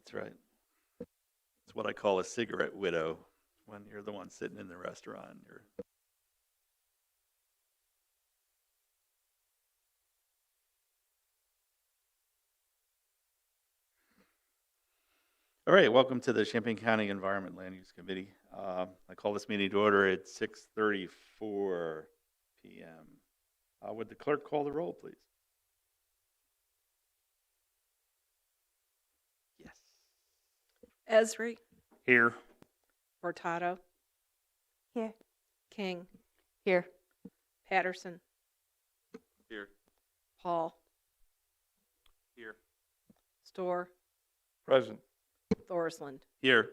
That's right. It's what I call a cigarette widow when you're the one sitting in the restaurant. You're All right, welcome to the Champaign County Environment Land Use Committee. I call this meeting to order at 6:34 p.m. Would the clerk call the roll, please? Yes. Esri, Here. Hurtado, Here. King, Here. Patterson, Here. Paul, Here. Storr, Present. Thorsland. Here.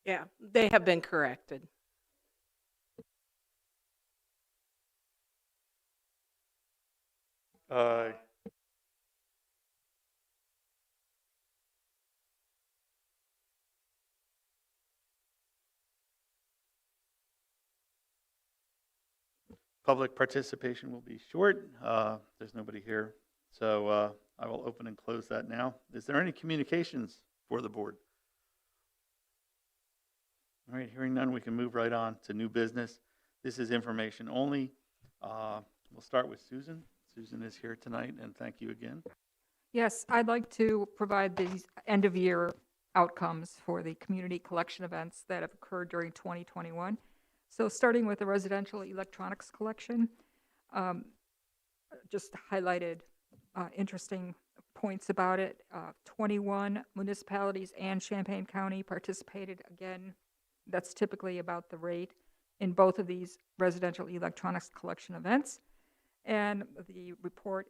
Yeah, they have been corrected. Aye. Public participation will be short. There's nobody here. So I will open and close that now. Is there any communications for the board? All right, hearing none, we can move right on to new business. This is information only. We'll start with Susan. Susan is here tonight, and thank you again. Yes, I'd like to provide these end-of-year outcomes for the community collection events that have occurred during 2021. So starting with the residential electronics collection, just highlighted interesting points about it. 21 municipalities and Champaign County participated. Again, that's typically about the rate in both of these residential electronics collection events. And the report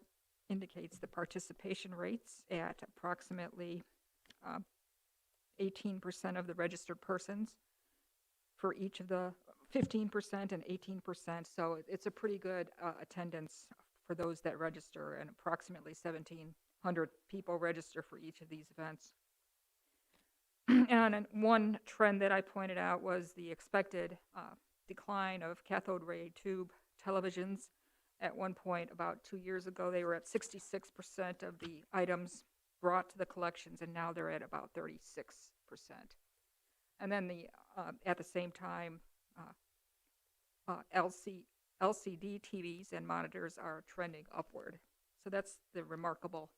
indicates the participation rates at approximately 18% of the registered persons for each of the 15% and 18%. So it's a pretty good attendance for those that register, and approximately 1,700 people register for each of these events. And one trend that I pointed out was the expected decline of cathode ray tube televisions. At one point, about 2 years ago, they were at 66% of the items brought to the collections, and now they're at about 36%. And then at the same time, LCD TVs and monitors are trending upward. So that's the remarkable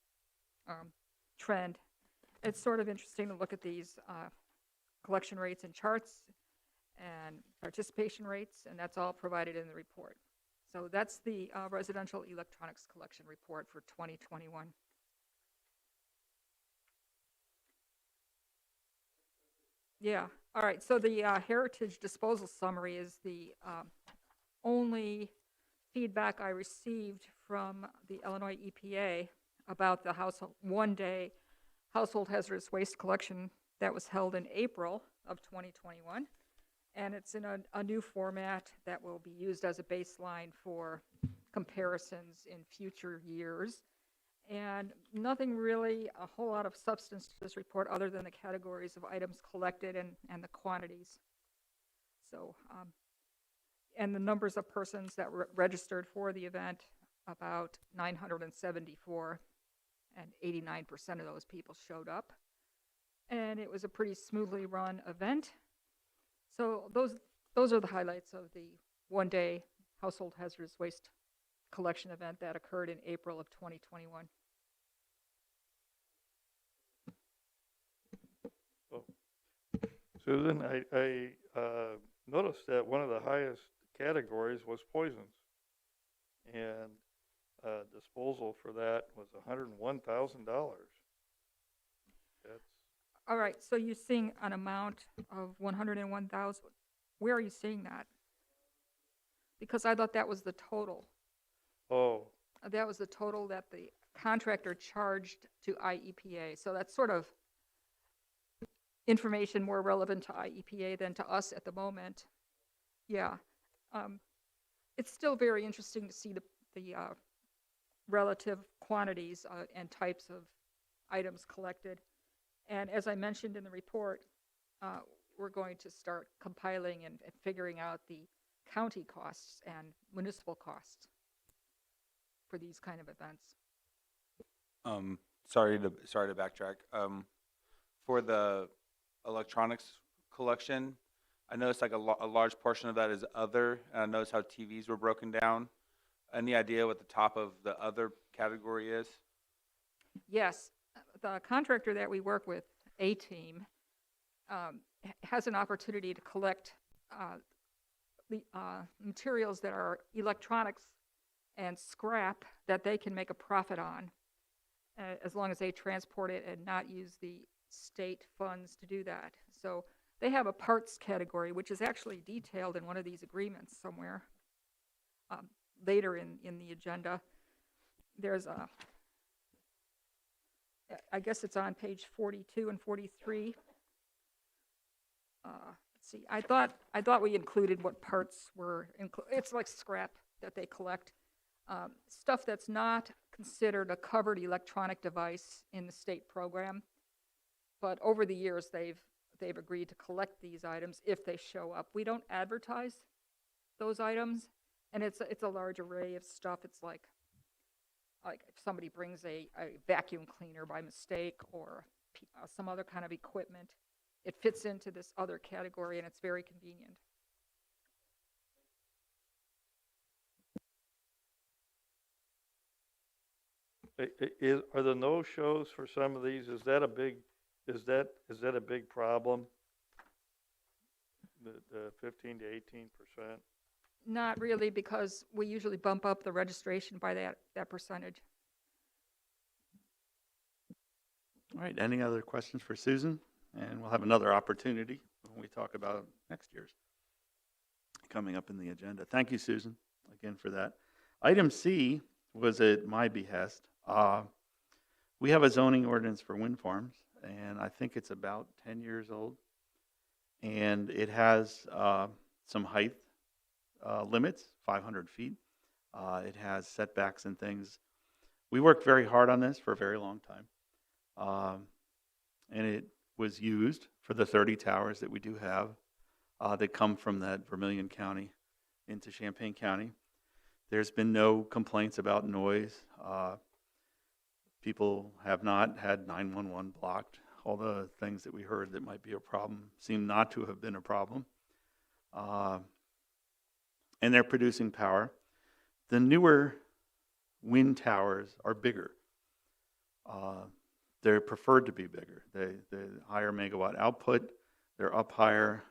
trend. It's sort of interesting to look at these collection rates and charts and participation rates, and that's all provided in the report. So that's the residential electronics collection report for 2021. Yeah, all right, so the heritage disposal summary is the only feedback I received from the Illinois EPA about the one-day household hazardous waste collection that was held in April of 2021. And it's in a new format that will be used as a baseline for comparisons in future years. And nothing really, a whole lot of substance to this report other than the categories of items collected and the quantities. So, and the numbers of persons that were registered for the event, about 974, and 89% of those people showed up. And it was a pretty smoothly run event. So those are the highlights of the one-day household hazardous waste collection event that occurred in April of 2021. Susan, I noticed that one of the highest categories was poisons. And disposal for that was $101,000. That's, All right, so you're seeing an amount of 101,000. Where are you seeing that? Because I thought that was the total. oh, That was the total that the contractor charged to IEPA. So that's sort of information more relevant to IEPA than to us at the moment. Yeah. It's still very interesting to see the relative quantities and types of items collected. And as I mentioned in the report, we're going to start compiling and figuring out the county costs and municipal costs for these kind of events. Sorry to backtrack. For the electronics collection, I noticed like a large portion of that is other, and I noticed how TVs were broken down. Any idea what the top of the other category is? Yes, the contractor that we work with, A-Team, has an opportunity to collect the materials that are electronics and scrap that they can make a profit on, as long as they transport it and not use the state funds to do that. So they have a parts category, which is actually detailed in one of these agreements somewhere later in the agenda. There's I guess it's on page 42 and 43. Let's see, I thought we included what parts were, it's like scrap that they collect. Stuff that's not considered a covered electronic device in the state program. But over the years, they've agreed to collect these items if they show up. We don't advertise those items, and it's a large array of stuff. It's like if somebody brings a vacuum cleaner by mistake or some other kind of equipment, it fits into this other category, and it's very convenient. are the no-shows for some of these, is that a big problem? The 15 to 18%? Not really, because we usually bump up the registration by that percentage. All right, any other questions for Susan? And we'll have another opportunity when we talk about next year's coming up in the agenda. Thank you, Susan, again for that. Item C was at my behest. We have a zoning ordinance for wind farms, and I think it's about 10 years old. And it has some height limits, 500 feet. It has setbacks and things. We worked very hard on this for a very long time. And it was used for the 30 towers that we do have that come from that Vermilion County into Champaign County. There's been no complaints about noise. People have not had 911 blocked. All the things that we heard that might be a problem seem not to have been a problem. And they're producing power. The newer wind towers are bigger. They're preferred to be bigger. The higher megawatt output, they're up higher,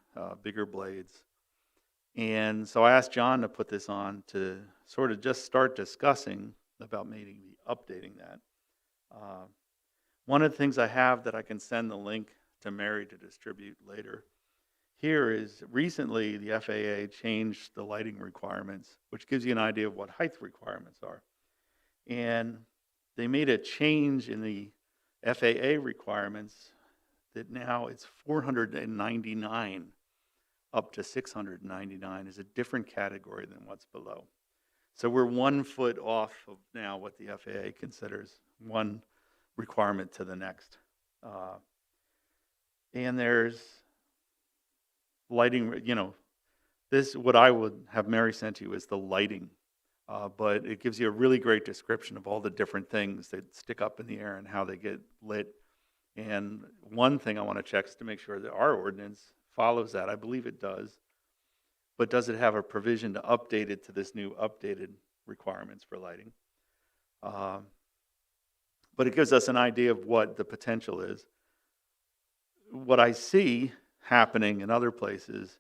bigger blades. And so I asked John to put this on to sort of just start discussing about maybe updating that. One of the things I have that I can send the link to Mary to distribute later here is recently the FAA changed the lighting requirements, which gives you an idea of what height requirements are. And they made a change in the FAA requirements that now it's 499 up to 699 is a different category than what's below. So we're 1 foot off of now what the FAA considers one requirement to the next. And there's lighting, this, what I would have Mary sent you is the lighting. But it gives you a really great description of all the different things that stick up in the air and how they get lit. And one thing I want to check is to make sure that our ordinance follows that. I believe it does. But does it have a provision to update it to this new updated requirements for lighting? But it gives us an idea of what the potential is. What I see happening in other places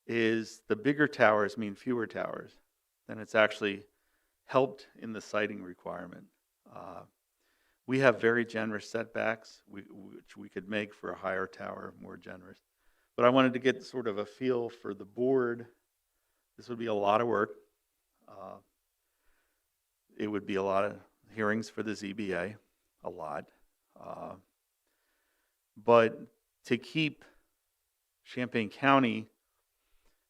is the bigger towers mean fewer towers. Then it's actually helped in the siting requirement. Uh, We have very generous setbacks, which we could make for a higher tower, more generous. But I wanted to get sort of a feel for the board. This would be a lot of work. Uh, It would be a lot of hearings for the ZBA, a lot. But to keep Champaign County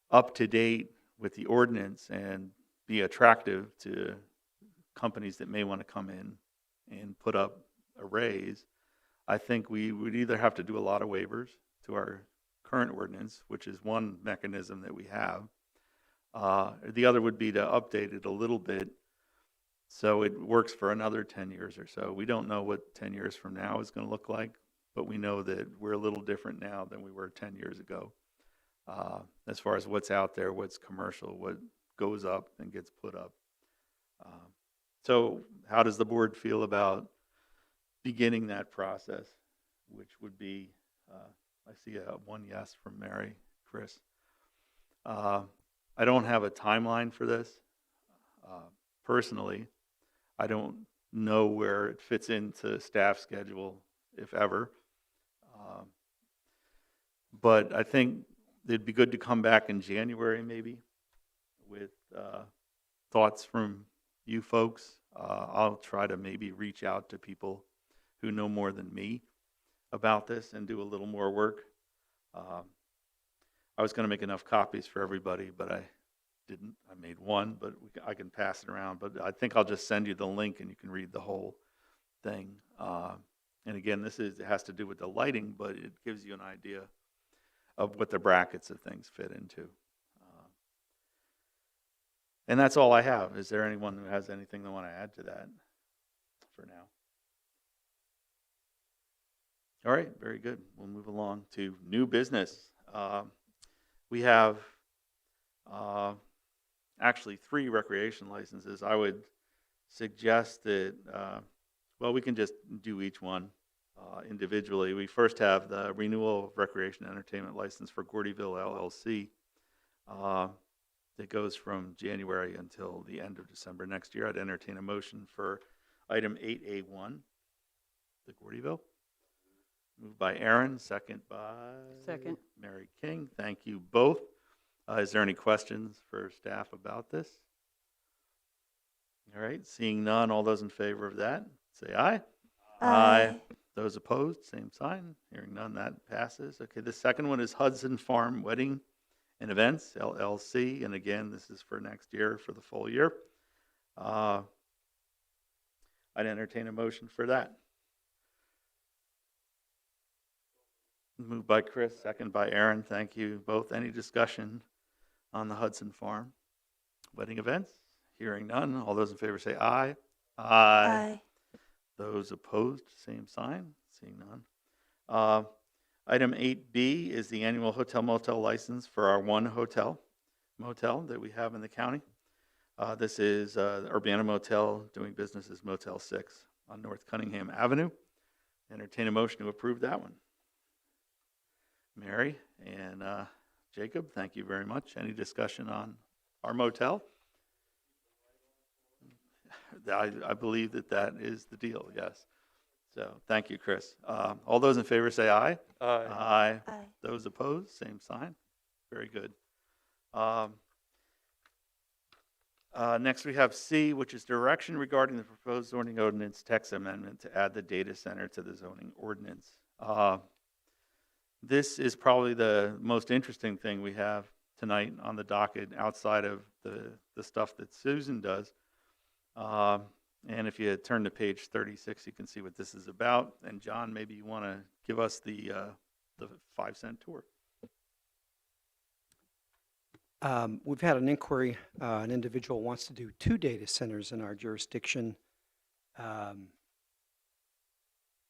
up to date with the ordinance and be attractive to companies that may want to come in and put up arrays, I think we would either have to do a lot of waivers to our current ordinance, which is one mechanism that we have. The other would be to update it a little bit so it works for another 10 years or so. We don't know what 10 years from now is going to look like, but we know that we're a little different now than we were 10 years ago. As far as what's out there, what's commercial, what goes up and gets put up. So how does the board feel about beginning that process, which would be, I see one yes from Mary, Chris. I don't have a timeline for this. Personally, I don't know where it fits into staff schedule, if ever. But I think it'd be good to come back in January maybe with thoughts from you folks. I'll try to maybe reach out to people who know more than me about this and do a little more work. I was going to make enough copies for everybody, but I didn't. I made one, but I can pass it around. But I think I'll just send you the link and you can read the whole thing. And again, it has to do with the lighting, but it gives you an idea of what the brackets of things fit into. And that's all I have. Is there anyone who has anything they want to add to that for now? All right, very good. We'll move along to new business. We have actually 3 recreation licenses. I would suggest that, well, we can just do each one individually. We first have the renewal of recreation entertainment license for Gordyville LLC. That goes from January until the end of December next year. I'd entertain a motion for item 8A1, the Gordyville. Moved by Aaron, second by Second. Mary King. Thank you both. Is there any questions for staff about this? All right, seeing none, all those in favor of that, say aye. Aye. Those opposed, same sign. Hearing none, that passes. Okay, the second one is Hudson Farm Wedding and Events, LLC. And again, this is for next year, for the full year. I'd entertain a motion for that. Moved by Chris, second by Aaron. Thank you both. Any discussion on the Hudson Farm wedding events? Hearing none. All those in favor say aye. Aye. Those opposed, same sign. Seeing none. Item 8B is the annual hotel motel license for our one hotel motel that we have in the county. This is Urbana Motel, doing business as Motel 6 on North Cunningham Avenue. Entertain a motion to approve that one. Mary and Jacob, thank you very much. Any discussion on our motel? I believe that is the deal, yes. So thank you, Chris. All those in favor say aye. Aye. Aye. Those opposed, same sign. Very good. Next we have C, which is direction regarding the proposed zoning ordinance text amendment to add the data center to the zoning ordinance. This is probably the most interesting thing we have tonight on the docket outside of the stuff that Susan does. And if you turn to page 36, you can see what this is about. And John, maybe you want to give us the 5-cent tour. We've had an inquiry. An individual wants to do 2 data centers in our jurisdiction.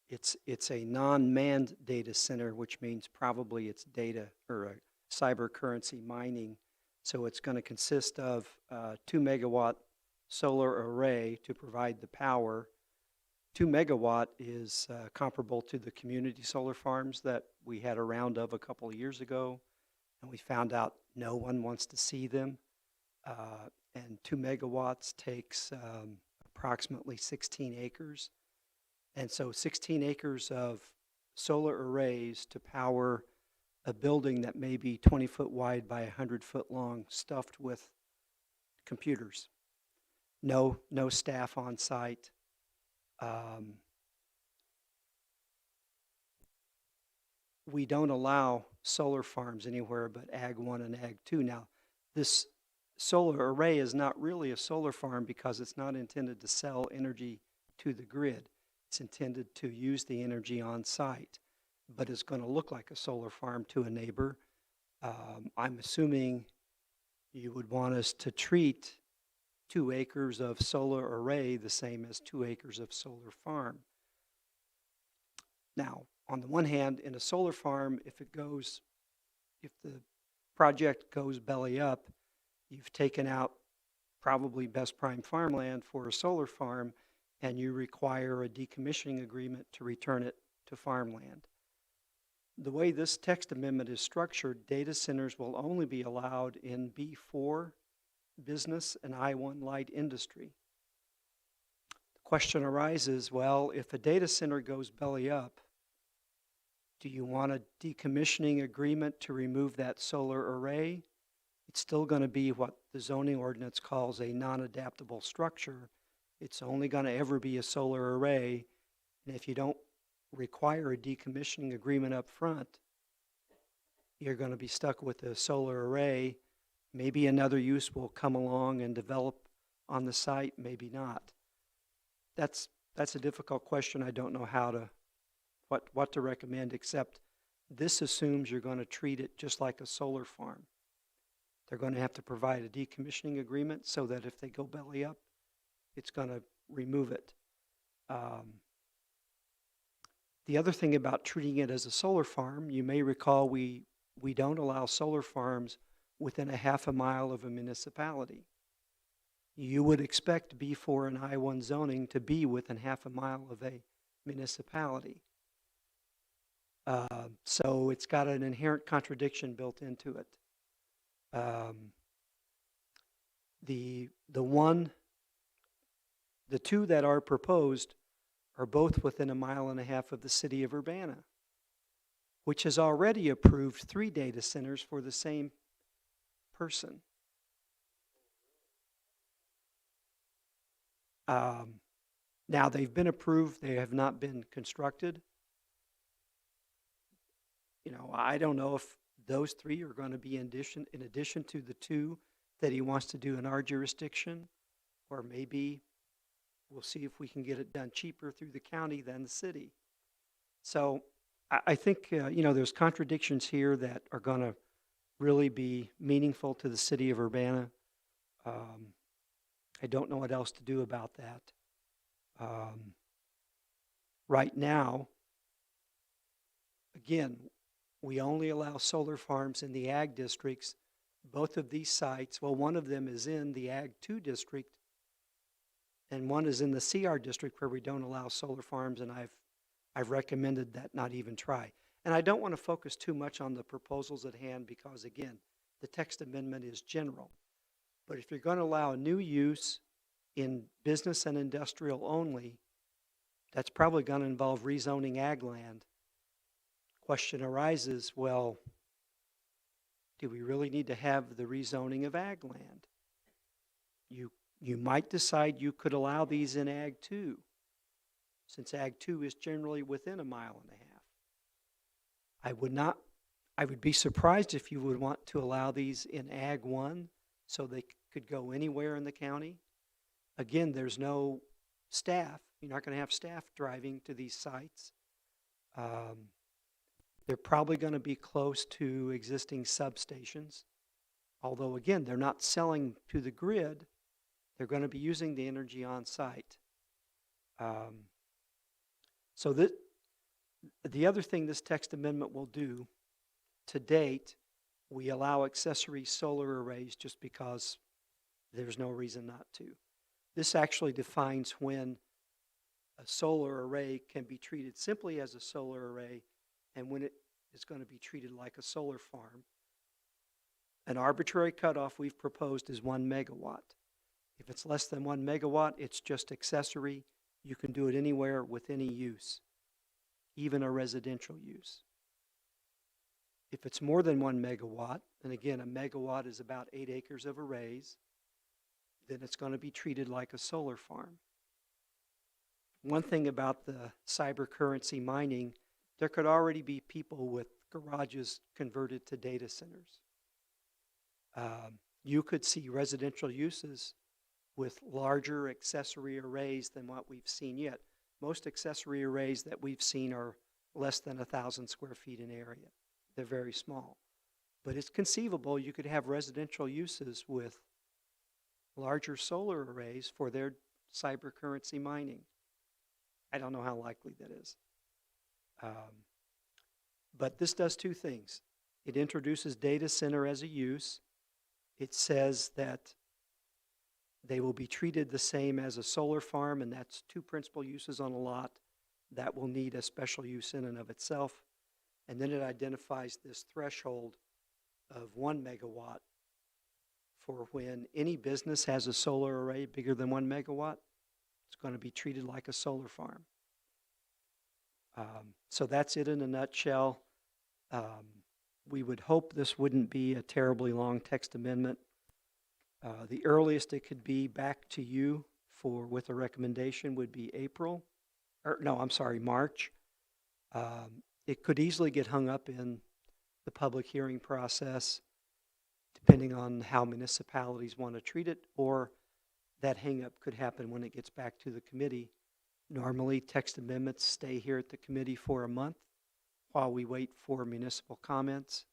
It's a non-manned data center, which means probably it's data or cyber currency mining. So it's going to consist of 2 megawatt solar array to provide the power. 2 megawatt is comparable to the community solar farms that we had a round of a couple of years ago. and we found out no one wants to see them. And 2 megawatts takes approximately 16 acres. And so 16 acres of solar arrays to power a building that may be 20 foot wide by 100 foot long, stuffed with computers. No staff on site. We don't allow solar farms anywhere but Ag 1 and Ag 2. Now, this solar array is not really a solar farm because it's not intended to sell energy to the grid. It's intended to use the energy on site, but it's going to look like a solar farm to a neighbor. I'm assuming you would want us to treat 2 acres of solar array the same as 2 acres of solar farm. Now, on the one hand, in a solar farm, if the project goes belly up, you've taken out probably best prime farmland for a solar farm, and you require a decommissioning agreement to return it to farmland. The way this text amendment is structured, data centers will only be allowed in B4 business and I1 light industry. The question arises, well, if a data center goes belly up, do you want a decommissioning agreement to remove that solar array? It's still going to be what the zoning ordinance calls a non-adaptable structure. It's only going to ever be a solar array, and if you don't require a decommissioning agreement up front, you're going to be stuck with a solar array. Maybe another use will come along and develop on the site, maybe not. That's a difficult question. I don't know what to recommend, except this assumes you're going to treat it just like a solar farm. They're going to have to provide a decommissioning agreement so that if they go belly up, it's going to remove it. The other thing about treating it as a solar farm, you may recall we don't allow solar farms within a half a mile of a municipality. You would expect B4 and I1 zoning to be within half a mile of a municipality. So it's got an inherent contradiction built into it. The two that are proposed are both within a mile and a half of the city of Urbana, which has already approved 3 data centers for the same person. Now they've been approved, they have not been constructed. You know, I don't know if those 3 are going to be in addition to the 2 that he wants to do in our jurisdiction, or maybe we'll see if we can get it done cheaper through the county than the city. So I think, there's contradictions here that are going to really be meaningful to the city of Urbana. I don't know what else to do about that. Right now, again, we only allow solar farms in the ag districts. Both of these sites, well, one of them is in the Ag 2 district, and one is in the CR district where we don't allow solar farms, and I've recommended that not even try. And I don't want to focus too much on the proposals at hand because, again, the text amendment is general. But if you're going to allow a new use in business and industrial only, that's probably going to involve rezoning ag land. Question arises, well, do we really need to have the rezoning of ag land? You might decide you could allow these in Ag 2, since Ag 2 is generally within a mile and a half. I would be surprised if you would want to allow these in Ag 1 so they could go anywhere in the county. Again, there's no staff. You're not going to have staff driving to these sites. They're probably going to be close to existing substations. Although, again, they're not selling to the grid. They're going to be using the energy on site. So the other thing this text amendment will do, to date, we allow accessory solar arrays just because there's no reason not to. This actually defines when a solar array can be treated simply as a solar array and when it is going to be treated like a solar farm. An arbitrary cutoff we've proposed is 1 megawatt. If it's less than 1 megawatt, it's just accessory. You can do it anywhere with any use, even a residential use. If it's more than 1 megawatt, and again, a megawatt is about 8 acres of arrays, then it's going to be treated like a solar farm. One thing about the cyber currency mining, there could already be people with garages converted to data centers. You could see residential uses with larger accessory arrays than what we've seen yet. Most accessory arrays that we've seen are less than 1,000 square feet in area. They're very small. But it's conceivable you could have residential uses with larger solar arrays for their cyber currency mining. I don't know how likely that is. But this does two things. It introduces data center as a use. It says that they will be treated the same as a solar farm, and that's two principal uses on a lot that will need a special use in and of itself. And then it identifies this threshold of 1 megawatt for when any business has a solar array bigger than 1 megawatt, it's going to be treated like a solar farm. So that's it in a nutshell. We would hope this wouldn't be a terribly long text amendment. The earliest it could be back to you with a recommendation would be March. It could easily get hung up in the public hearing process, depending on how municipalities want to treat it, or that hang-up could happen when it gets back to the committee. Normally, text amendments stay here at the committee for a month while we wait for municipal comments.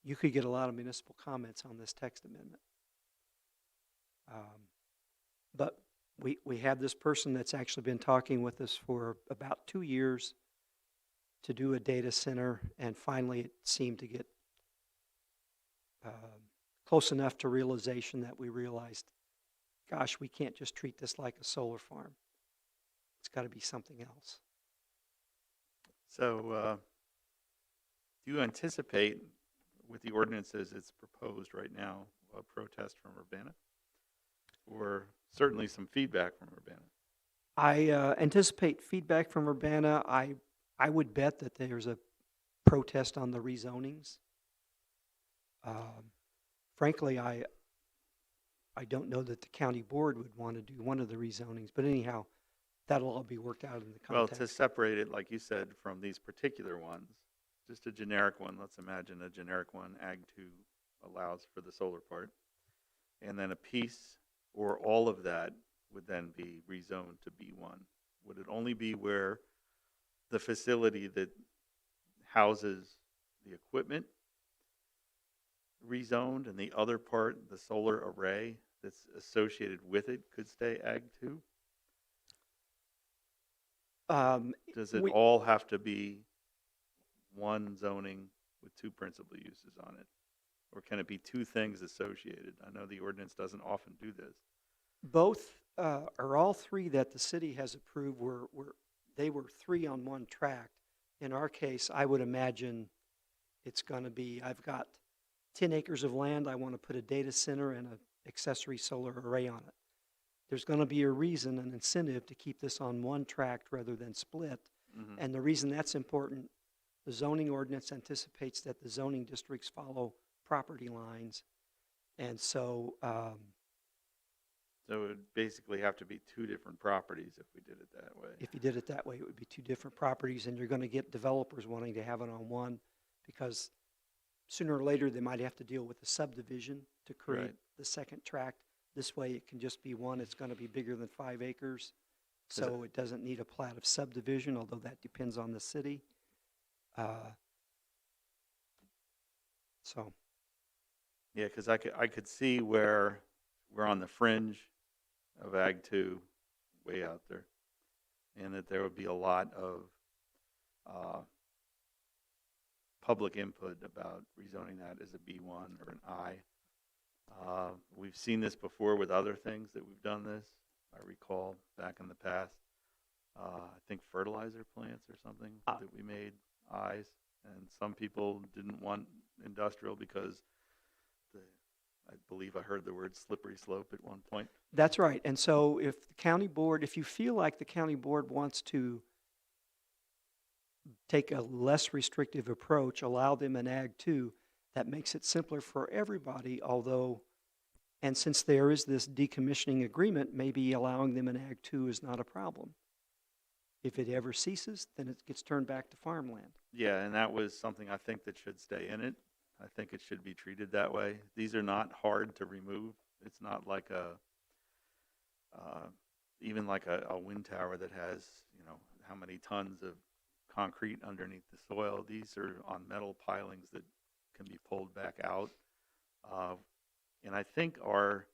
You could get a lot of municipal comments on this text amendment. But we have this person that's actually been talking with us for about 2 years to do a data center, and finally it seemed to get close enough to realization that we realized, gosh, we can't just treat this like a solar farm. It's got to be something else. So, do you anticipate, with the ordinance as it's proposed right now, a protest from Urbana? Or certainly some feedback from Urbana? I anticipate feedback from Urbana. I would bet that there's a protest on the rezonings. Frankly, I don't know that the county board would want to do one of the rezonings, but anyhow, that'll all be worked out in the Well, context. to separate it, like you said, from these particular ones, just a generic one, let's imagine a generic one, Ag 2 allows for the solar part, and then a piece or all of that would then be rezoned to B1. Would it only be where the facility that houses the equipment rezoned, and the other part, the solar array that's associated with it, could stay Ag 2? Does it we- all have to be one zoning with two principal uses on it? Or can it be two things associated? I know the ordinance doesn't often do this. Both, or all three that the city has approved they were 3 on one tract. In our case, I would imagine it's going to be, I've got 10 acres of land, I want to put a data center and an accessory solar array on it. There's going to be a reason, an incentive to keep this on one tract rather than split. Mhm. And the reason that's important, the zoning ordinance anticipates that the zoning districts follow property lines. And so, So it would basically have to be two different properties if we did it that way. if you did it that way, it would be 2 different properties, and you're going to get developers wanting to have it on one, because sooner or later they might have to deal with the subdivision to create Right. the second tract. This way it can just be one. It's going to be bigger than 5 acres, Is it- so it doesn't need a plat of subdivision, although that depends on the city. So, Yeah, because I could see where we're on the fringe of Ag 2, way out there, and that there would be a lot of public input about rezoning that as a B1 or an I. We've seen this before with other things that we've done this. I recall back in the past, I think fertilizer plants or something that we made I's, and some people didn't want industrial because the, I believe I heard the word slippery slope at one point. That's right. And so if the county board, if you feel like the county board wants to take a less restrictive approach, allow them an Ag 2, that makes it simpler for everybody, although, and since there is this decommissioning agreement, maybe allowing them an Ag 2 is not a problem. If it ever ceases, then it gets turned back to farmland. Yeah, and that was something I think that should stay in it. I think it should be treated that way. These are not hard to remove. It's not like even like a wind tower that has, how many tons of concrete underneath the soil. These are on metal pilings that can be pulled back out. And I think our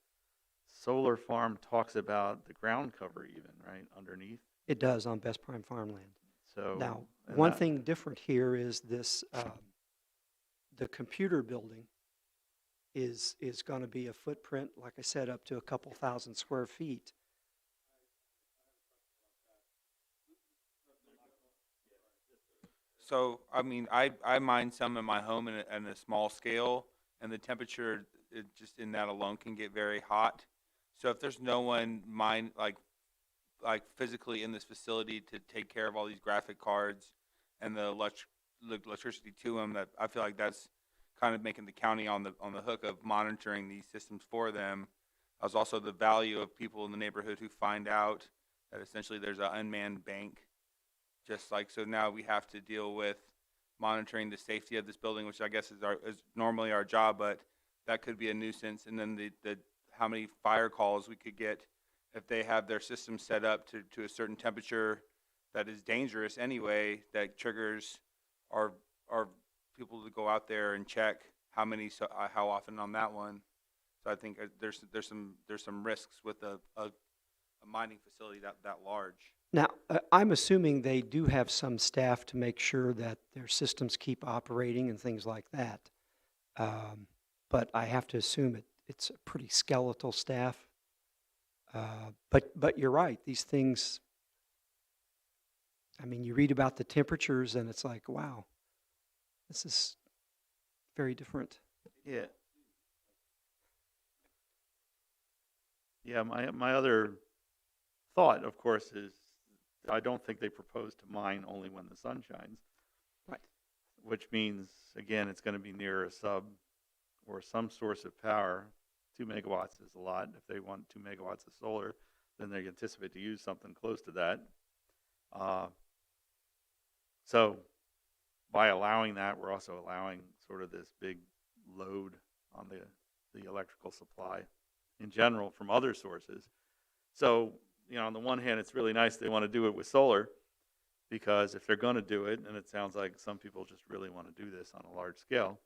solar farm talks about the ground cover even, right, underneath. It does on Best Prime farmland. So Now, and one that- thing different here is this, the computer building is going to be a footprint, like I said, up to a couple thousand square feet. So, I mean, I mine some in my home in a small scale, and the temperature just in that alone can get very hot. So if there's no one like physically in this facility to take care of all these graphic cards and the electricity to them, that I feel like that's kind of making the county on the hook of monitoring these systems for them. There's also the value of people in the neighborhood who find out that essentially there's an unmanned bank. Just like, so now we have to deal with monitoring the safety of this building, which I guess is normally our job, but that could be a nuisance. And then the how many fire calls we could get if they have their system set up to a certain temperature that is dangerous anyway, that triggers our people to go out there and check how often on that one. So I think there's some risks with a mining facility that large. Now, I'm assuming they do have some staff to make sure that their systems keep operating and things like that. But I have to assume it's a pretty skeletal staff. But you're right, these things, I mean, you read about the temperatures and it's like, wow, this is very different. Yeah. Yeah, my other thought, of course, is I don't think they propose to mine only when the sun shines. Right. Which means, again, it's going to be near a sub or some source of power. 2 megawatts is a lot. If they want 2 megawatts of solar, then they anticipate to use something close to that. So by allowing that, we're also allowing sort of this big load on the electrical supply in general from other sources. So, on the one hand, it's really nice they want to do it with solar, because if they're going to do it, and it sounds like some people just really want to do this on a large scale,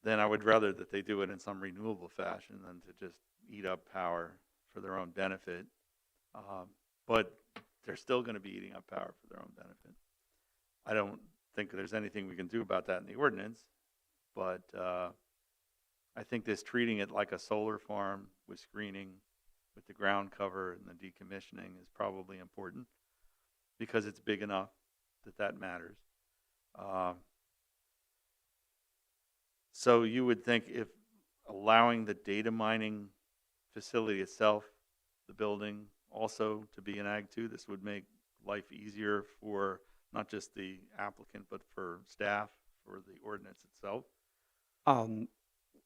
then I would rather that they do it in some renewable fashion than to just eat up power for their own benefit. But they're still going to be eating up power for their own benefit. I don't think there's anything we can do about that in the ordinance, but I think this treating it like a solar farm with screening, with the ground cover and the decommissioning is probably important, because it's big enough that matters. So you would think if allowing the data mining facility itself, the building, also to be an Ag 2, this would make life easier for not just the applicant, but for staff, for the ordinance itself.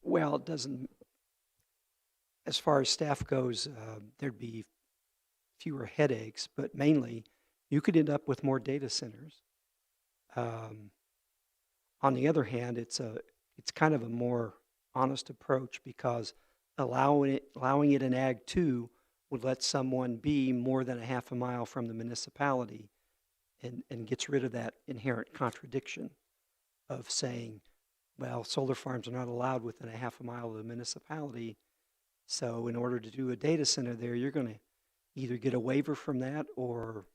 Well, it doesn't, as far as staff goes, there'd be fewer headaches, but mainly you could end up with more data centers. On the other hand, it's kind of a more honest approach, because allowing it in Ag 2 would let someone be more than a half a mile from the municipality, and gets rid of that inherent contradiction of saying, well, solar farms are not allowed within a half a mile of the municipality. So in order to do a data center there, you're going to either get a waiver from that or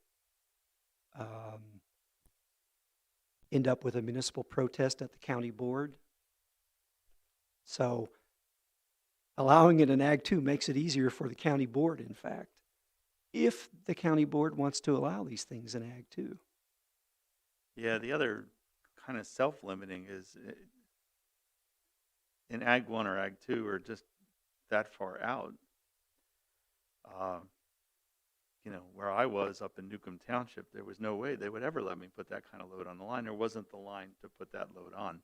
end up with a municipal protest at the county board. So allowing it in Ag 2 makes it easier for the county board, in fact, if the county board wants to allow these things in Ag 2. Yeah, the other kind of self-limiting is in Ag 1 or Ag 2 are just that far out. Uh, where I was up in Newcomb Township, there was no way they would ever let me put that kind of load on the line. There wasn't the line to put that load on.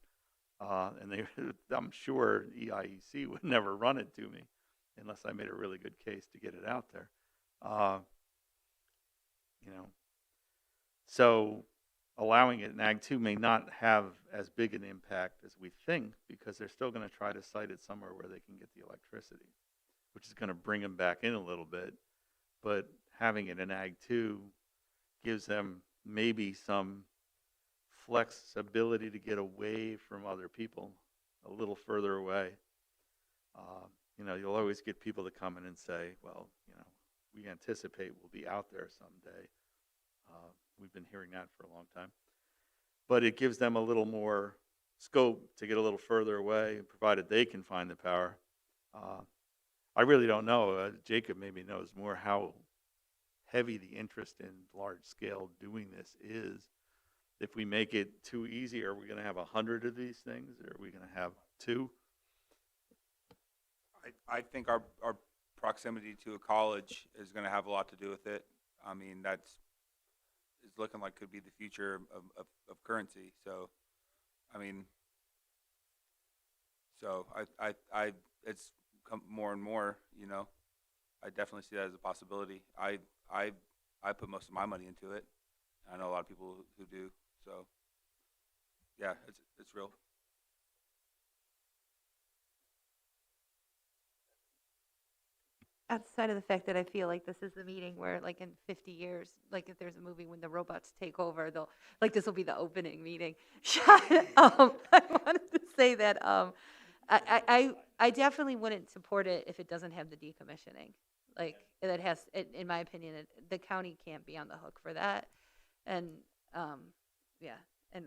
And I'm sure EIEC would never run it to me unless I made a really good case to get it out there. So allowing it in Ag 2 may not have as big an impact as we think, because they're still going to try to site it somewhere where they can get the electricity, which is going to bring them back in a little bit. But having it in Ag 2 gives them maybe some flexibility to get away from other people, a little further away. You'll always get people to come in and say, well, we anticipate we'll be out there someday. We've been hearing that for a long time. But it gives them a little more scope to get a little further away, provided they can find the power. I really don't know. Jacob maybe knows more how heavy the interest in large scale doing this is. If we make it too easy, are we going to have 100 of these things, or are we going to have 2? I think our proximity to a college is going to have a lot to do with it. I mean, it's looking like could be the future of currency. So, I mean, it's come more and more, I definitely see that as a possibility. I put most of my money into it. I know a lot of people who do. So, yeah, it's real. Outside of the fact that I feel like this is the meeting where, like, in 50 years, like, if there's a movie when the robots take over, this will be the opening meeting. I wanted to say that I definitely wouldn't support it if it doesn't have the decommissioning. Like, that has, in my opinion, the county can't be on the hook for that. And, yeah, and,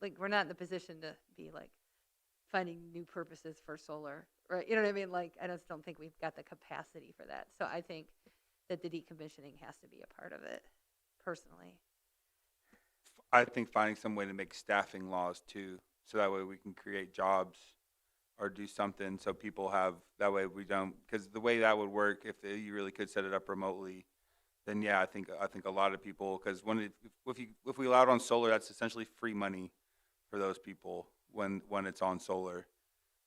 like, we're not in the position to be, like, finding new purposes for solar, right? You know what I mean? Like, I just don't think we've got the capacity for that. So I think that the decommissioning has to be a part of it, personally. I think finding some way to make staffing laws too, so that way we can create jobs or do something so people have, that way we don't, because the way that would work, if you really could set it up remotely, then yeah, I think a lot of people, because if we allowed on solar, that's essentially free money for those people when it's on solar.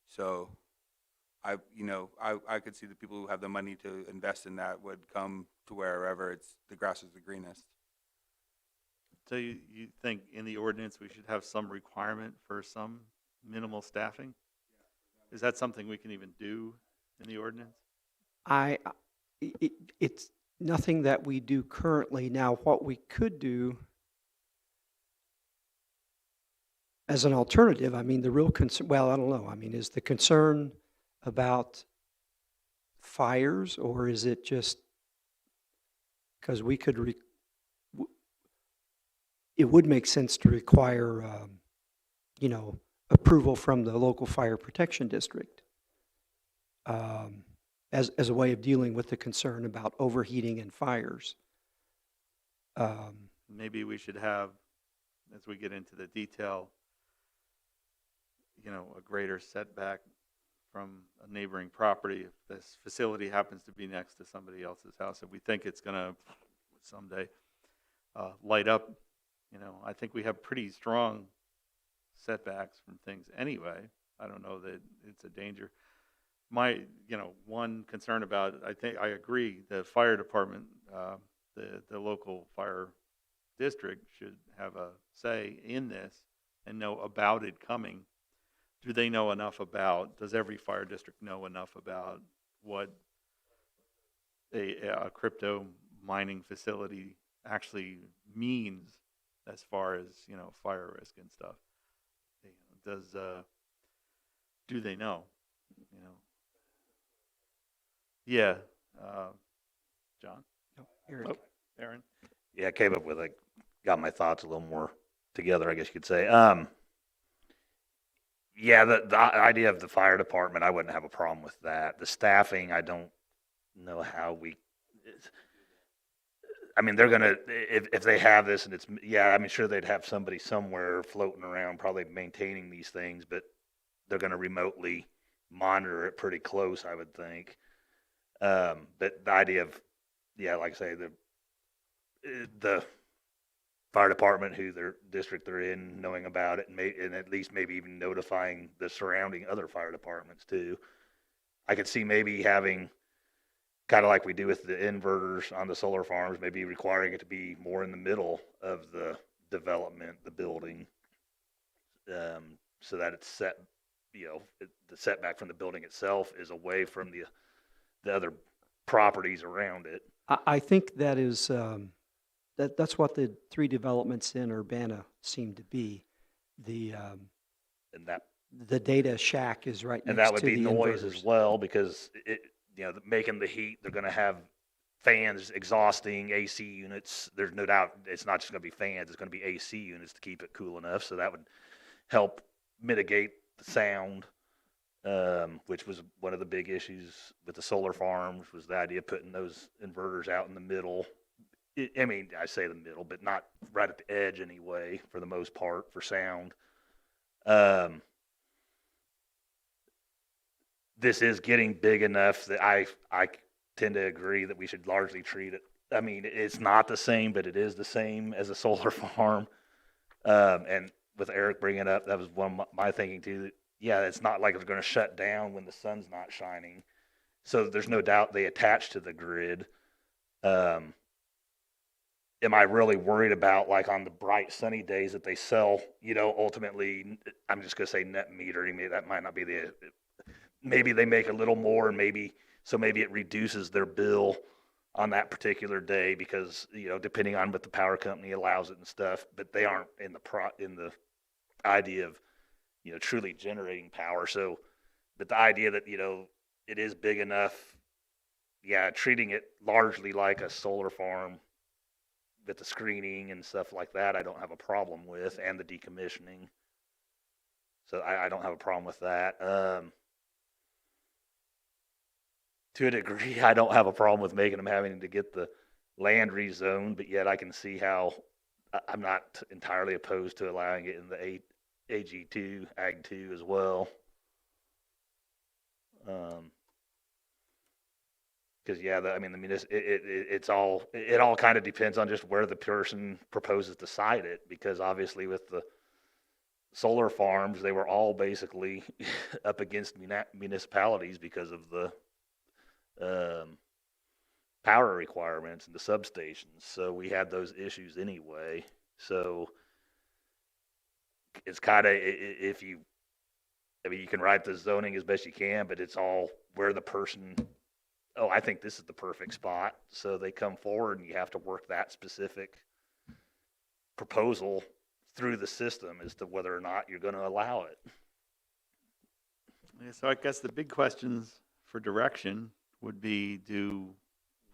So I could see the people who have the money to invest in that would come to wherever the grass is the greenest. So you think in the ordinance we should have some requirement for some minimal staffing? Is that something we can even do in the ordinance? It's nothing that we do currently. Now, what we could do as an alternative, I mean, the real concern, well, I don't know. I mean, is the concern about fires, or is it just because we could, it would make sense to require, approval from the local fire protection district as a way of dealing with the concern about overheating and fires. Maybe we should have, as we get into the detail, a greater setback from a neighboring property if this facility happens to be next to somebody else's house. If we think it's going to someday light up, I think we have pretty strong setbacks from things anyway. I don't know that it's a danger. My, one concern about it, I think I agree, the fire department, the local fire district should have a say in this and know about it coming. Do they know enough about, does every fire district know enough about what a crypto mining facility actually means as far as, fire risk and stuff? Do they know? Yeah. John? No, Eric. Oh, Aaron? Yeah, I came up with got my thoughts a little more together, I guess you could say. Yeah, the idea of the fire department, I wouldn't have a problem with that. The staffing, I don't know how I mean, they're gonna, if they have this and I mean, sure, they'd have somebody somewhere floating around, probably maintaining these things, but they're gonna remotely monitor it pretty close, I would think. But the idea of, yeah, like I say, the fire department, who their district they're in, knowing about it, and at least maybe even notifying the surrounding other fire departments too. I could see maybe having, kind of like we do with the inverters on the solar farms, maybe requiring it to be more in the middle of the development, the building, so that it's set, the setback from the building itself is away from the other properties around it. I think that is, that's what the 3 developments in Urbana seem to be. The, And that the data shack is right And next that would to be the noise as inverters. well, because making the heat, they're gonna have fans exhausting AC units. There's no doubt it's not just gonna be fans, it's gonna be AC units to keep it cool enough. So that would help mitigate the sound, which was one of the big issues with the solar farms, was the idea of putting those inverters out in the middle. I mean, I say the middle, but not right at the edge anyway, for the most part, for sound. This is getting big enough that I tend to agree that we should largely treat it. I mean, it's not the same, but it is the same as a solar farm. And with Eric bringing it up, that was one of my thinking too. That, yeah, it's not like it's going to shut down when the sun's not shining. So there's no doubt they attach to the grid. Am I really worried about, like, on the bright sunny days that they sell, ultimately, I'm just going to say net metering. Maybe that might not be maybe they make a little more, and maybe it reduces their bill on that particular day because, depending on what the power company allows it and stuff, but they aren't in the idea of, truly generating power. So, but the idea that, it is big enough, yeah, treating it largely like a solar farm with the screening and stuff like that, I don't have a problem with, and the decommissioning. So I don't have a problem with that. To a degree, I don't have a problem with making them having to get the land rezoned, but yet I can see how I'm not entirely opposed to allowing it in the AG2, Ag2 as well. Because it all kind of depends on just where the person proposes to site it. Because obviously, with the solar farms, they were all basically up against municipalities because of the power requirements and the substations. So we had those issues anyway. So it's kind of, you can write the zoning as best you can, but it's all where the person, oh, I think this is the perfect spot. So they come forward and you have to work that specific proposal through the system as to whether or not you're going to allow it. Yeah, so I guess the big questions for direction would be, do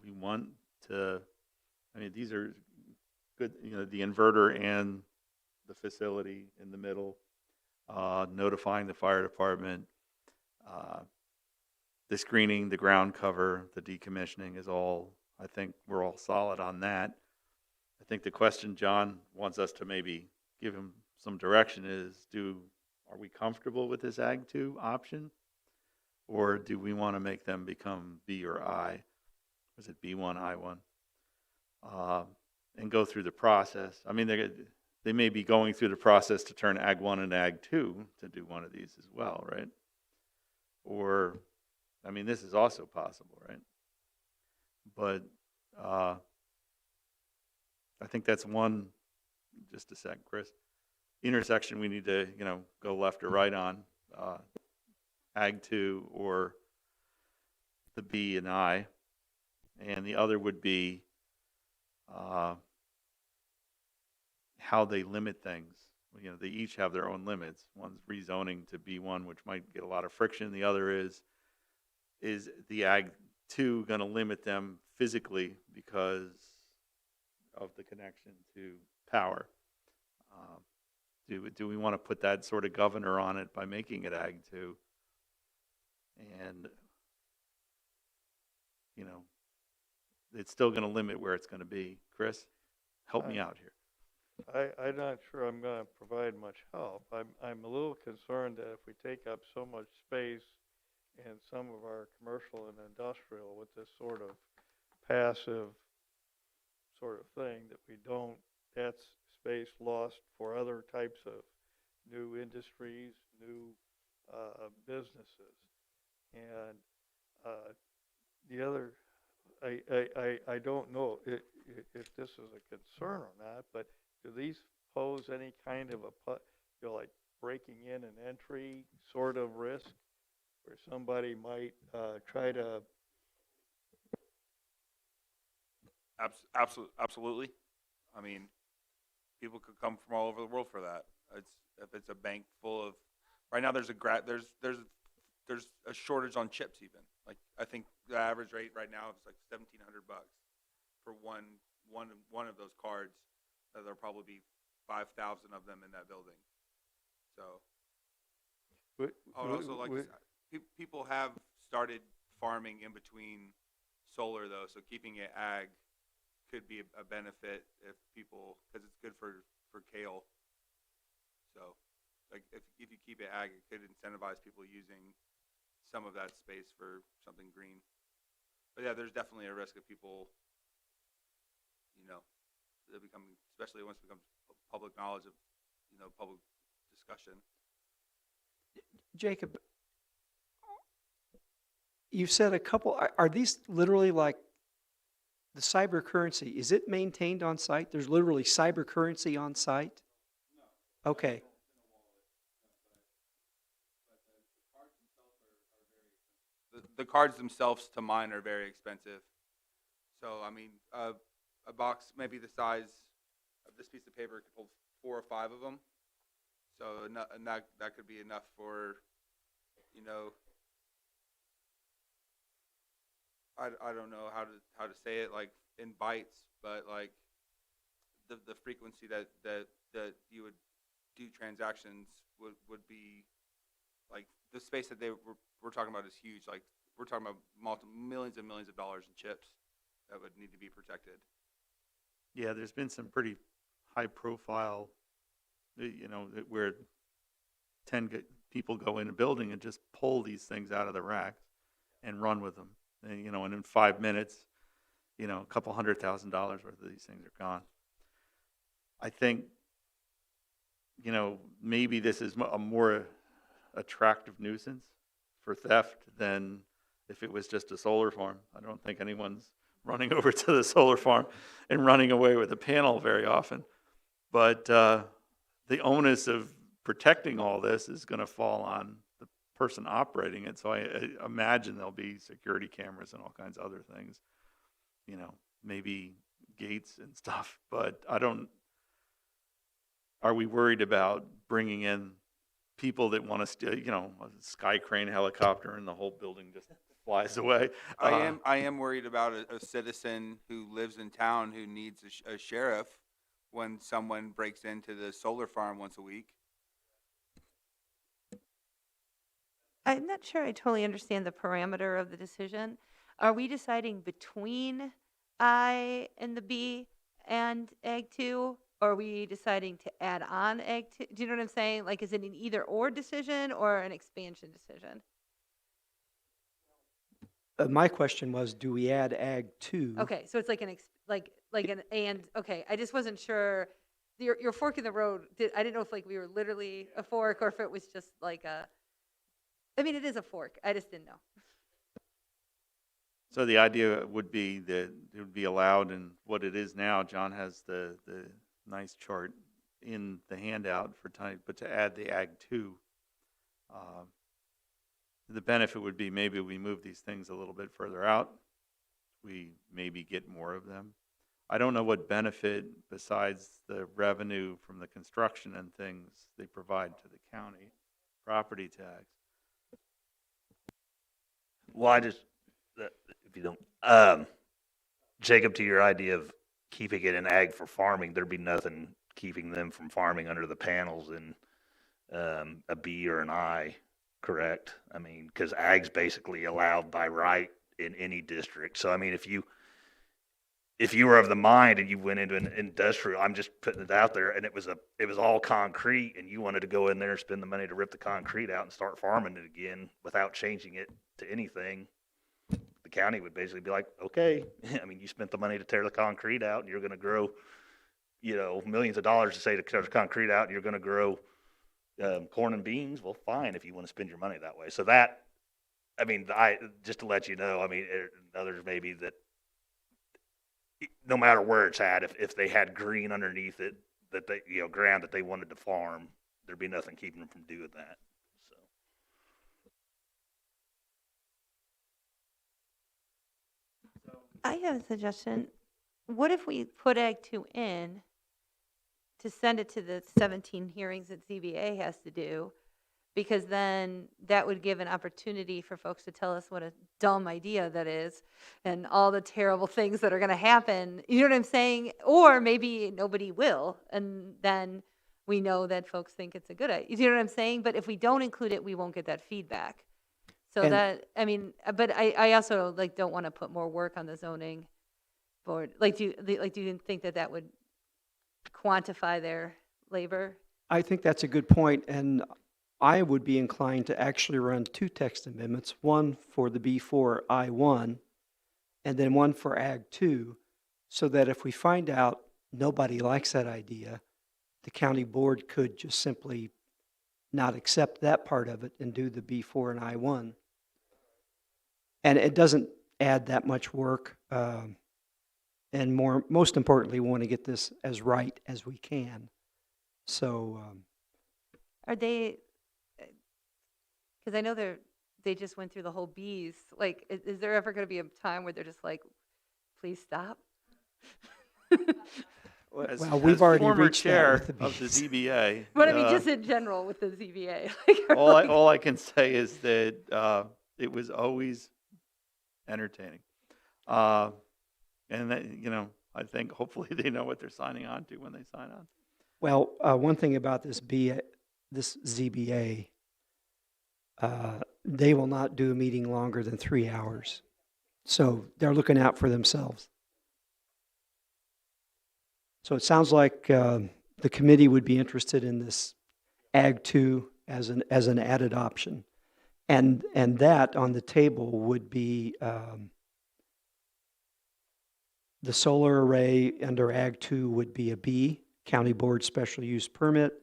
we want to, these are good, the inverter and the facility in the middle, notifying the fire department, the screening, the ground cover, the decommissioning is all, I think we're all solid on that. I think the question John wants us to maybe give him some direction is, are we comfortable with this Ag2 option? Or do we want to make them become B or I? Was it B1, I1? And go through the process. They may be going through the process to turn Ag1 and Ag2 to do one of these as well, right? Or, this is also possible, right? But I think that's one, just a sec, Chris, intersection we need to, go left or right on. Ag2 or the B and I, and the other would be how they limit things. They each have their own limits. One's rezoning to B1, which might get a lot of friction. The other is the Ag2 going to limit them physically because of the connection to power? Do we want to put that sort of governor on it by making it Ag2? And, it's still going to limit where it's going to be. Chris, help me out here. I'm not sure I'm going to provide much help. I'm a little concerned that if we take up so much space and some of our commercial and industrial with this sort of passive sort of thing that we don't, that's space lost for other types of new industries, new businesses. And the other, I don't know if this is a concern or not, but do these pose any kind of like breaking in and entry sort of risk where somebody might try to? Absolutely. I mean, people could come from all over the world for that. If it's a bank full of, right now there's a shortage on chips even. Like I think the average rate right now is like $1,700 for one of those cards. There'll probably be 5,000 of them in that building. So I would also like to say, people have started farming in between solar though, so keeping it ag could be a benefit if people, because it's good for kale. So like if you keep it ag, it could incentivize people using some of that space for something green. But yeah, there's definitely a risk of people, they become, especially once it becomes public knowledge of, public discussion. Jacob, you've said a couple, are these literally like the cyber currency? Is it maintained on site? There's literally cyber currency on site? Okay. The cards themselves to mine are very expensive. So, I mean, a box maybe the size of this piece of paper could hold 4 or 5 of them. So, and that could be enough for, I don't know how to say it like in bytes, but like the frequency that you would do transactions would be like the space that we're talking about is huge. Like we're talking about millions and millions of dollars in chips that would need to be protected. Yeah, there's been some pretty high profile, where 10 people go in a building and just pull these things out of the racks and run with them. And, and in 5 minutes, a couple $100,000 worth of these things are gone. I think, maybe this is a more attractive nuisance for theft than if it was just a solar farm. I don't think anyone's running over to the solar farm and running away with a panel very often. But the onus of protecting all this is going to fall on the person operating it. So I imagine there'll be security cameras and all kinds of other things, maybe gates and stuff. But are we worried about bringing in people that want to steal, a sky crane helicopter and the whole building just flies away? I am worried about a citizen who lives in town who needs a sheriff when someone breaks into the solar farm once a week. I'm not sure I totally understand the parameter of the decision. Are we deciding between I and the B and Ag 2? Or are we deciding to add on Ag 2? Do you know what I'm saying? Like, is it an either or decision or an expansion decision? My question was, do we add Ag 2? Okay, so it's like an and, okay, I just wasn't sure. Your fork in the road, I didn't know if like we were literally a fork or if it was just like it is a fork. I just didn't know. So the idea would be that it would be allowed, and what it is now, John has the nice chart in the handout for time, but to add the Ag 2, the benefit would be maybe we move these things a little bit further out. We maybe get more of them. I don't know what benefit besides the revenue from the construction and things they provide to the county, property tax. Well, if you don't, Jacob, to your idea of keeping it in ag for farming, there'd be nothing keeping them from farming under the panels in a B or an I, correct? I mean, because ag's basically allowed by right in any district. So, I mean, if you if you were of the mind and you went into an industrial, I'm just putting it out there, and it was all concrete, and you wanted to go in there and spend the money to rip the concrete out and start farming it again without changing it to anything, the county would basically be like, okay, I mean, you spent the money to tear the concrete out, and you're going to grow, millions of dollars to say to tear the concrete out, and you're going to grow corn and beans. Well, fine, if you want to spend your money that way. So that, I mean, just to let you know, I mean, others maybe that no matter where it's at, if they had green underneath it, that they, ground that they wanted to farm, there'd be nothing keeping them from doing that. So. I have a suggestion. What if we put Ag 2 in to send it to the 17 hearings that ZBA has to do? Because then that would give an opportunity for folks to tell us what a dumb idea that is and all the terrible things that are going to happen. You know what I'm saying? Or maybe nobody will, and then we know that folks think it's a good idea. You know what I'm saying? But if we don't include it, we won't get that feedback. So And- that, I mean, but I also don't want to put more work on the zoning board. Do you think that would quantify their labor? I think that's a good point, and I would be inclined to actually run 2 text amendments, one for the B4 I1 and then one for Ag 2, so that if we find out nobody likes that idea, the county board could just simply not accept that part of it and do the B4 and I1. And it doesn't add that much work. And most importantly, we want to get this as right as we can. So, Are they, because I know they just went through the whole bees. Is there ever going to be a time where they're just like, please stop? As, well, we've as already former reached that chair with the of the bees. ZBA, But I mean, just in general with the ZBA. all I can say is that it was always entertaining, and that, I think hopefully they know what they're signing on to when they sign on. well, one thing about this ZBA, they will not do a meeting longer than 3 hours. So they're looking out for themselves. So it sounds like the committee would be interested in this Ag 2 as an added option. And that on the table would be the solar array under Ag 2 would be a B, County Board Special Use Permit.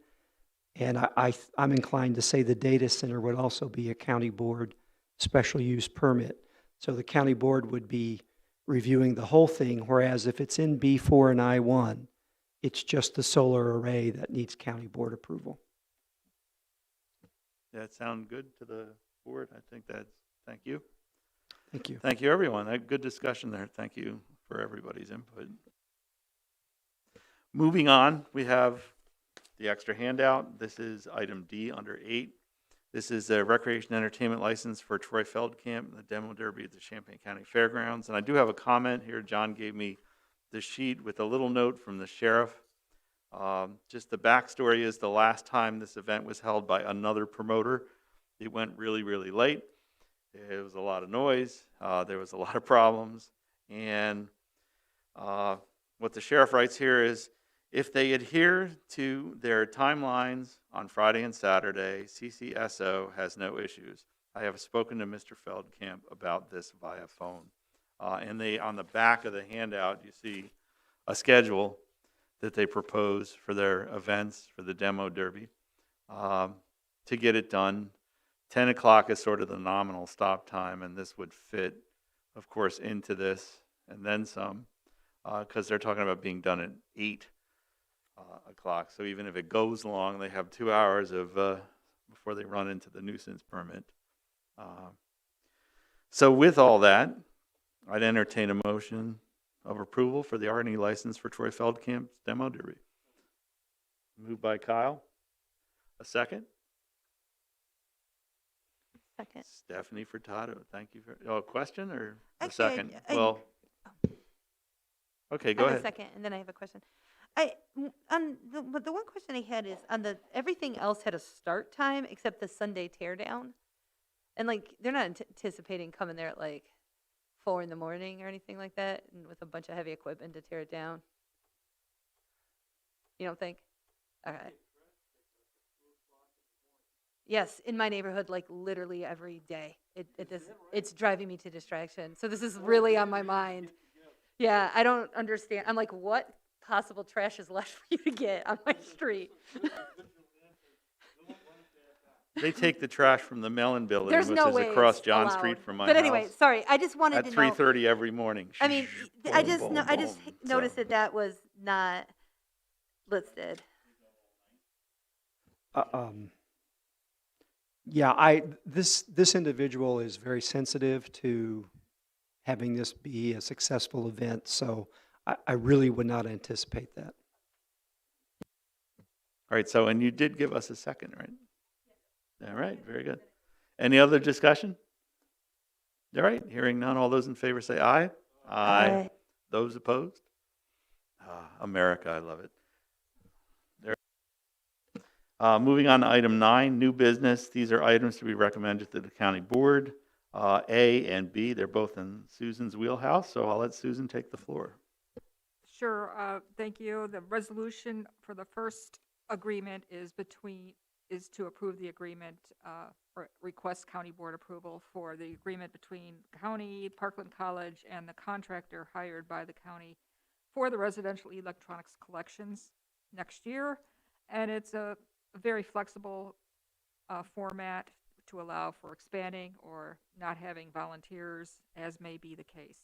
And I'm inclined to say the data center would also be a County Board Special Use Permit. So the County Board would be reviewing the whole thing, whereas if it's in B4 and I1, it's just the solar array that needs County Board approval. That sound good to the board? I think thank you. Thank you. Thank you, everyone. Good discussion there. Thank you for everybody's input. Moving on, we have the extra handout. This is item D under 8. This is a recreation entertainment license for Troy Feldkamp and the demo derby at the Champaign County Fairgrounds. And I do have a comment here. John gave me the sheet with a little note from the sheriff. Just the backstory is the last time this event was held by another promoter, it went really, really late. It was a lot of noise. There was a lot of problems. And what the sheriff writes here is, if they adhere to their timelines on Friday and Saturday, CCSO has no issues. I have spoken to Mr. Feldkamp about this via phone. And on the back of the handout, you see a schedule that they propose for their events for the demo derby to get it done. 10 o'clock is sort of the nominal stop time, and this would fit, of course, into this and then some, because they're talking about being done at 8 o'clock. So even if it goes long, they have 2 hours of before they run into the nuisance permit. So with all that, I'd entertain a motion of approval for the R&E license for Troy Feldkamp's demo derby. Moved by Kyle. A second? Second. Stephanie Furtado. Thank you for, question or a Actually, second? I- Well, okay, go I have ahead. a second, and then I have a question. But the one question I had is on everything else had a start time except the Sunday teardown, and they're not anticipating coming there at 4 in the morning or anything like that, and with a bunch of heavy equipment to tear it down? You don't think? Okay. Yes, in my neighborhood, like literally every day. It's driving me to distraction. So this is really on my mind. Yeah, I don't understand. I'm like, what possible trash is left for you to get on my street? They take the trash from the Mellon Building, There's which no is way across it's John allowed. Street from my But anyway, house, sorry, I just wanted at to know. 3:30 every morning. I mean, I Boom, just boom, know, I just boom. noticed So, that was not listed. Yeah, this individual is very sensitive to having this be a successful event, so I really would not anticipate that. all right, so, and you did give us a second, right? All right, very good. Any other discussion? All right, hearing none, all those in favor say aye. Aye. Those opposed? America, I love it. There. Moving on to item 9, new business. These are items to be recommended to the county board. A and B, they're both in Susan's wheelhouse, so I'll let Susan take the floor. Sure, thank you. The resolution for the first agreement is to approve the agreement, or request county board approval for the agreement between county, Parkland College, and the contractor hired by the county for the residential electronics collections next year. And it's a very flexible format to allow for expanding or not having volunteers, as may be the case.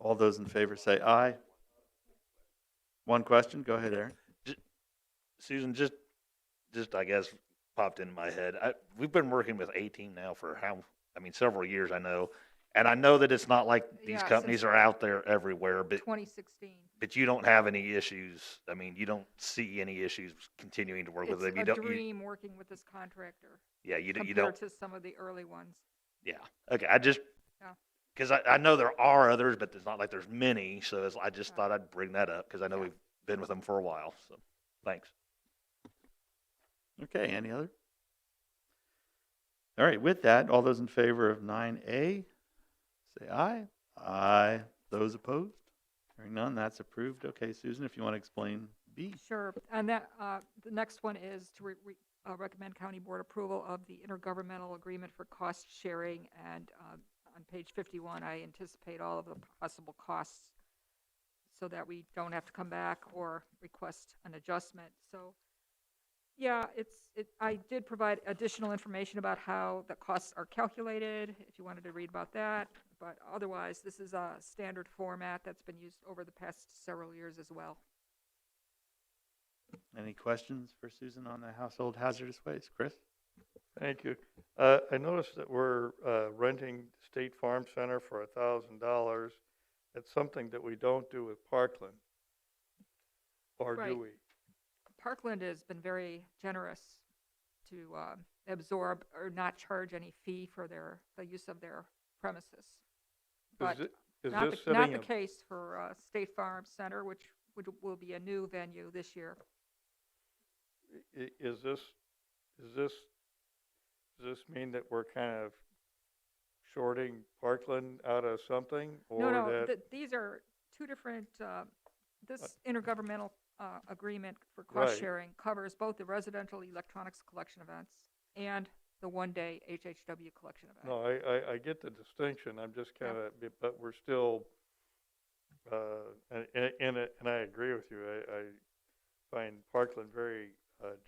All those in favor say aye. One question, go ahead, Aaron. Susan, just I guess popped into my head. We've been working with A-Team now for several years, I know. And I know that it's not like these Yeah, companies since are out there everywhere, but 2016. you don't have any issues. I mean, you don't see any issues continuing to work with them. You It's don't. a dream working with this contractor Yeah, you don't. compared to some of the early ones. Yeah. Okay. I just Yeah. because I know there are others, but it's not like there's many. So I just Yeah. thought I'd bring that up because I know Yeah. we've been with them for a while. So thanks. Okay, any other? All right, with that, all those in favor of 9A, say aye. Aye. Those opposed? Hearing none, that's approved. Okay, Susan, if you want to explain B. Sure, and that, the next one is to recommend county board approval of the intergovernmental agreement for cost sharing, and on page 51, I anticipate all of the possible costs so that we don't have to come back or request an adjustment. So, yeah, I did provide additional information about how the costs are calculated, if you wanted to read about that, but otherwise, this is a standard format that's been used over the past several years as well. Any questions for Susan on the household hazardous waste? Chris? Thank you. I noticed that we're renting State Farm Center for $1,000. It's something that we don't do with Parkland. Or Right. do we? Parkland has been very generous to absorb or not charge any fee for the use of their premises. But Is not this the, not sitting the in, case for State Farm Center, which will be a new venue this year. is this mean that we're kind of shorting Parkland out of something? Or No, that, these are two different, this intergovernmental agreement for Right. cost sharing covers both the residential electronics collection events and the one-day HHW collection event. no, I get the distinction. I'm just kind of, but we're still, and I agree with you. I find Parkland very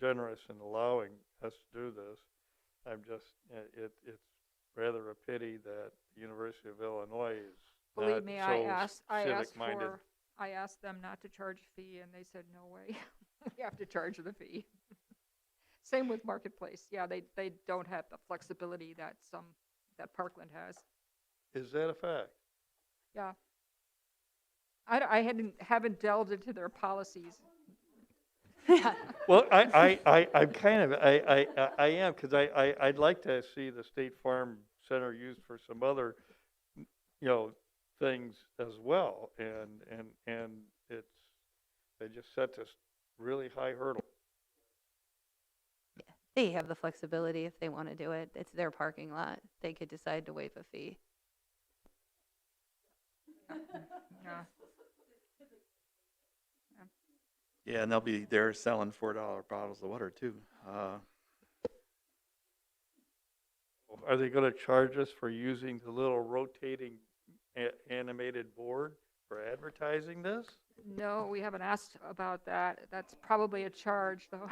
generous in allowing us to do this. I'm just, it's rather a pity that the University of Illinois is Believe not me, so I civic-minded. asked them not to charge a fee, and they said, no way, we have to charge the fee. Same with Marketplace. Yeah, they don't have the flexibility that Parkland has. Is that a fact? Yeah. I haven't delved into their policies. Well, I'm kind of, I am, because I'd like to see the State Farm Center used for some other, things as well, and it's, they just set this really high hurdle. They have the flexibility if they want to do it. It's their parking lot. They could decide to waive a fee. Yeah. Yeah, and they'll be there selling $4 bottles of water too. Are they gonna charge us for using the little rotating animated board for advertising this? No, we haven't asked about that. That's probably a charge, though.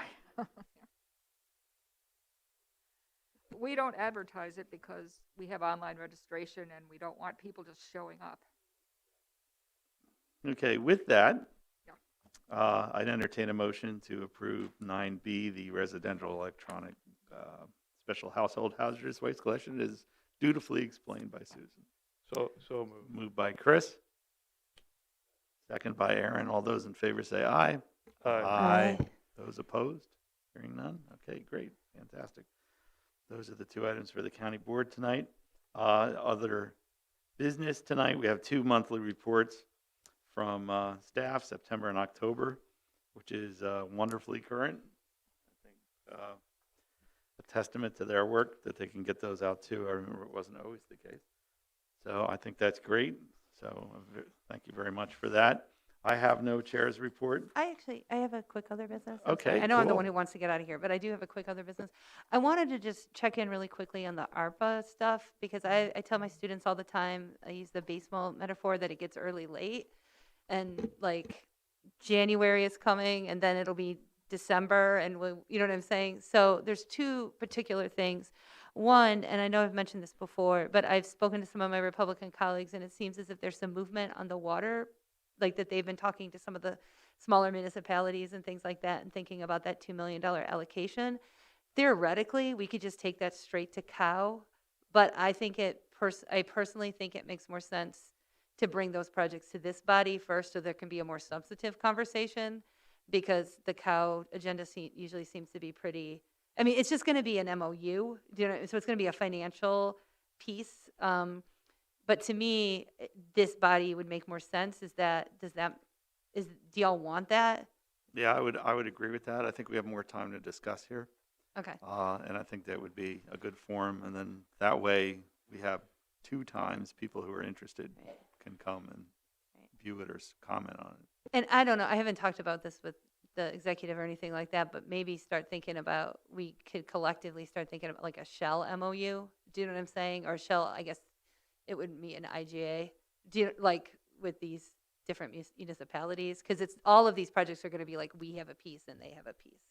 We don't advertise it because we have online registration and we don't want people just showing up. Okay, with that, Yeah. I'd entertain a motion to approve 9B, the residential electronic special household hazardous waste collection is dutifully explained by Susan. So moved. Moved by Chris. Second by Aaron. All those in favor say aye. Aye. Those opposed? Hearing none? Okay, great, fantastic. Those are the two items for the county board tonight. Other business tonight, we have 2 monthly reports from staff, September and October, which is wonderfully current. I think a testament to their work that they can get those out too. I remember it wasn't always the case. So I think that's great. So thank you very much for that. I have no chair's report. I have a quick other business. I'm sorry. Okay, I know I'm the cool. one who wants to get out of here, but I do have a quick other business. I wanted to just check in really quickly on the ARPA stuff because I tell my students all the time, I use the baseball metaphor that it gets early late and like January is coming and then it'll be December and you know what I'm saying? So there's two particular things. One, and I know I've mentioned this before, but I've spoken to some of my Republican colleagues and it seems as if there's some movement on the water, like that they've been talking to some of the smaller municipalities and things like that and thinking about that $2 million allocation. Theoretically, we could just take that straight to cow, but I think I personally think it makes more sense to bring those projects to this body first so there can be a more substantive conversation because the cow agenda usually seems to be pretty, I mean, it's just going to be an MOU, you know, so it's going to be a financial piece. But to me, this body would make more sense. Do y'all want that? Yeah, I would agree with that. I think we have more time to discuss here. Okay. And I think that would be a good forum. And then that way we have 2 times people who are interested can come and view it or comment on it. And I don't know, I haven't talked about this with the executive or anything like that, but maybe start thinking about, we could collectively start thinking about like a shell MOU. Do you know what I'm saying? Or shell, I guess it would be an IGA. Do you, like with these different municipalities? Because it's all of these projects are going to be like, we have a piece and they have a piece.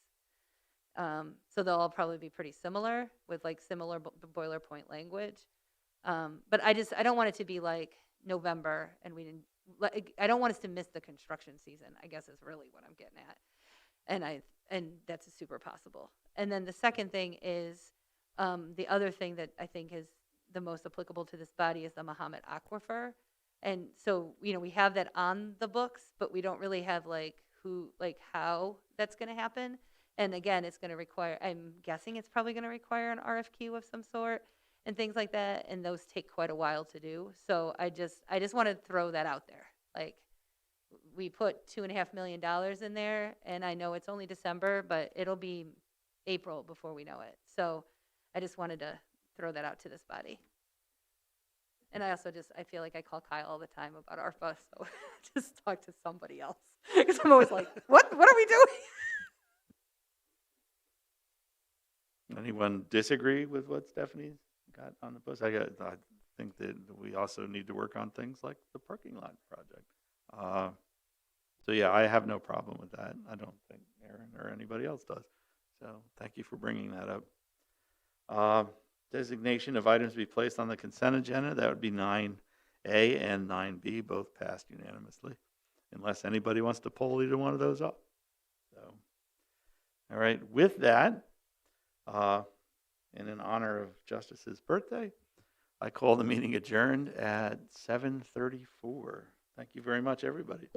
So they'll all probably be pretty similar with like similar boilerplate language. But I don't want it to be like November and we didn't, I don't want us to miss the construction season, I guess is really what I'm getting at. And that's super possible. And then the second thing is, the other thing that I think is the most applicable to this body is the Muhammad Aquifer. And so, you know, we have that on the books, but we don't really have how that's going to happen. And again, it's going to require, I'm guessing it's probably going to require an RFQ of some sort and things like that. And those take quite a while to do. So I just want to throw that out there. Like, we put $2.5 million in there, and I know it's only December, but it'll be April before we know it. So I just wanted to throw that out to this body. And I feel like I call Kyle all the time about ARPA, so just talk to somebody else. Because I'm always like, what are we doing? Anyone disagree with what Stephanie's got on the post? I think that we also need to work on things like the parking lot project. So yeah, I have no problem with that. I don't think Aaron or anybody else does. So thank you for bringing that up. Designation of items to be placed on the consent agenda, that would be 9A and 9B, both passed unanimously, unless anybody wants to pull either one of those up. So, all right, with that, and in honor of Justice's birthday, I call the meeting adjourned at 7:34. Thank you very much, everybody.